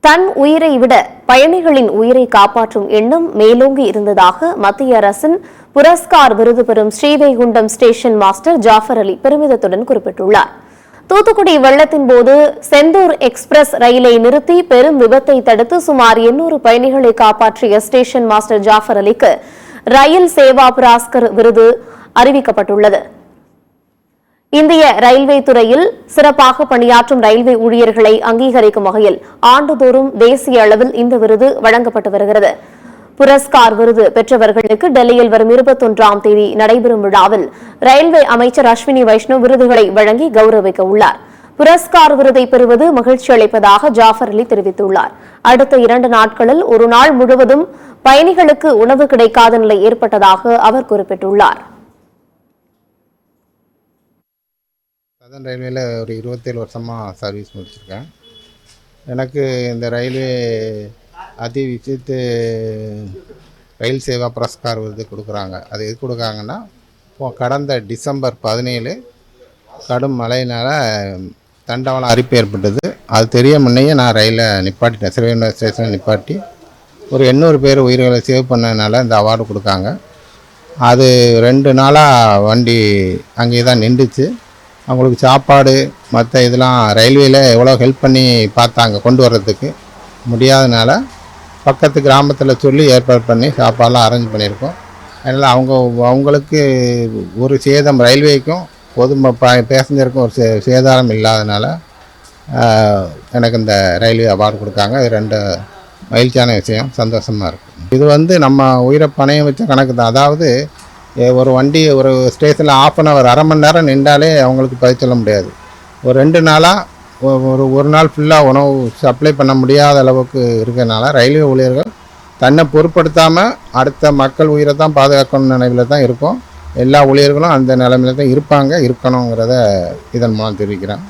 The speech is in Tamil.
தன் உயிரை விட பயணிகளின் உயிரை காப்பாற்றும் எண்ணம் மேலோங்கி இருந்ததாக மத்திய அரசின் புரஸ்கார் விருது பெறும் ஸ்ரீவைகுண்டம் ஸ்டேஷன் மாஸ்டர் ஜாஃபர் அலி பெருமிதத்துடன் குறிப்பிட்டுள்ளார். தூத்துக்குடி வெள்ளத்தின் போது செந்தூர் எக்ஸ்பிரஸ் ரயிலை நிறுத்தி பெரும் விபத்தை தடுத்து சுமார் 800 பயணிகளை காப்பாற்றிய ஸ்டேஷன் மாஸ்டர் ஜாஃபர் அலிக்கு ரயில் சேவா புரஸ்கார் விருது அறிவிக்கப்பட்டுள்ளது. இந்திய ரயில்வே துறையில் சிறப்பாக பணியாற்றும் ரயில்வே ஊழியர்களை அங்கீகரிக்கும் வகையில் ஆண்டுதோறும் தேசிய அளவில் இந்த விருது வழங்கப்பட்டு வருகிறது. புரஸ்கார் விருது பெற்றவர்களுக்கு டெல்லியில் வரும் 21ஆம் தேதி நடைபெறும் விழாவில் ரயில்வே அமைச்சர் அஸ்வினி வைஷ்ணவ் விருதுகளை வழங்கி கௌரவிக்க உள்ளார். புரஸ்கார் விருதை பெறுவது மகிழ்ச்சி அளிப்பதாக ஜாஃபர் அலி தெரிவித்துள்ளார். அடுத்த 2 நாட்களில் ஒரு நாள் முழுவதும் பயணிகளுக்கு உணவு கிடைக்காத நிலை ஏற்பட்டதாக அவர் குறிப்பிட்டுள்ளார். சதன் ரயில்வேல ஒரு 27 வருஷமாக சர்வீஸ் முடிச்சிருக்கேன். எனக்கு இந்த ரயில்வே அதி விசித்து ரயில் சேவா புரஸ்கார் விருது கொடுக்குறாங்க. அது எது கொடுக்குறாங்கன்னா, கடந்த டிசம்பர் 17 கடும் மழையினால் தண்டவாளம் அரிப்பு ஏற்பட்டது. அது தெரிய முன்னையே நான் ரயிலை நிப்பாட்டிட்டேன். ஸ்ரீவைகுண்டம் ஸ்டேஷனில் நிப்பாட்டி ஒரு 800 பேர் உயிர்களை சேவ் பண்ணதுனால இந்த அவார்டு கொடுக்காங்க. அது 2 நாளாக வண்டி அங்கே தான் நின்றுச்சு. அவங்களுக்கு சாப்பாடு மற்ற இதெல்லாம் ரயில்வேயில் எவ்வளோ ஹெல்ப் பண்ணி பார்த்தாங்க கொண்டு வர்றதுக்கு. முடியாதனால பக்கத்து கிராமத்தில் சொல்லி ஏற்பாடு பண்ணி சாப்பாடெலாம் அரேஞ்ச் பண்ணியிருக்கோம். அதனால் அவங்களுக்கு ஒரு சேதம், ரயில்வேக்கும் பேசஞ்சருக்கும் ஒரு சேதாரம் இல்லாதனால எனக்கு இந்த ரயில்வே அவார்டு கொடுக்காங்க. இது 2 மகிழ்ச்சியான விஷயம், சந்தோஷமாக இருக்குது. இது நம்ம உயிரை பணையம் வச்ச கணக்கு தான். அதாவது ஒரு வண்டி ஒரு ஸ்டேஷனில் 1/2 hour அரை மணி நேரம் நின்றாலே அவங்களுக்கு பதில் சொல்ல முடியாது. ஒரு 2 நாளாக ஒரு நாள் ஃபுல்லாக உணவு சப்ளை பண்ண முடியாத அளவுக்கு இருக்கிறதுனால ரயில்வே ஊழியர்கள் தன்னை பொருட்படுத்தாமல் அடுத்த மக்கள் உயிரை தான் பாதுகாக்கணும் நினைவில் தான் இருக்கும். எல்லா ஊழியர்களும் அந்த நிலைமையில தான் இருக்கணுங்கிறத இதன் மூலம் தெரிவிக்கிறேன்.